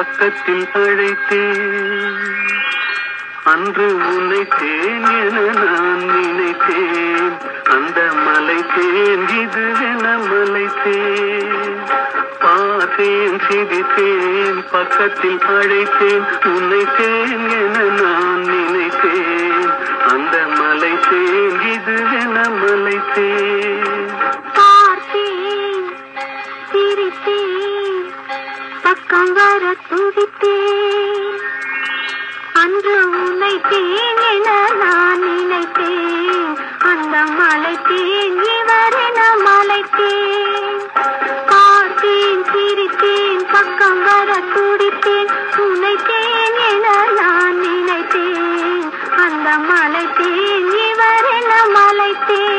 பக்கத்தில் அழைத்தேன். அன்று உன்னை தேன் என நான் நினைத்தேன். அந்த மலை தேன் இதுவென மலைத்தேன். பார்த்தேன் சிரித்தேன் பக்கத்தில் அழைத்தேன். உன்னை தேன் என நான் நினைத்தேன். அந்த மலை தேன் இதுவென மலைத்தேன். பார்த்தேன் சிரித்தேன் பக்கம் வர துடித்தேன். அன்று உன்னை தேன் என நான் நினைத்தேன். அந்த மலை தேன் இவரென மலைத்தேன். பார்த்தேன் சிரித்தேன் பக்கம் வர துடித்தேன். உன்னை தேன் என நான் நினைத்தேன். அந்த மலை தேன் இவரென மலைத்தேன்.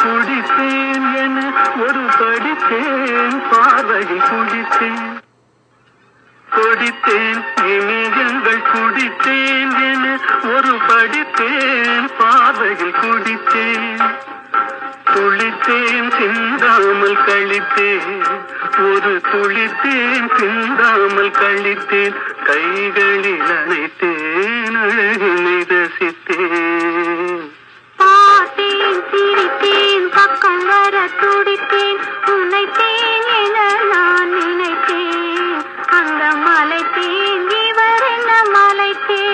குடித்தேன் என ஒரு படித்தேன் பார்வையில் குடித்தேன். கொடித்தேன் இனியங்கள் குடித்தேன் என ஒரு படித்தேன் பார்வையில் குடித்தேன். துளித்தேன் சிந்தாமல் கழித்தேன். ஒரு துளித்தேன் சிந்தாமல் கழித்தேன். கைகளில் அணைத்தேன் அழகினை ரசித்தேன். பார்த்தேன் சிரித்தேன் பக்கம் வர துடித்தேன். உன்னை தேன் என நான் நினைத்தேன். அந்த மலை தேன் இவரென மலைத்தேன்.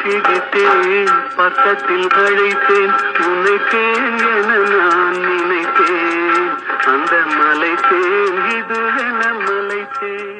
சிரித்தேன் பக்கத்தில் அழைத்தேன். உன்னை தேன் என நான் நினைத்தேன். அந்த மலை தேன் இதுவென மலைத்தேன்.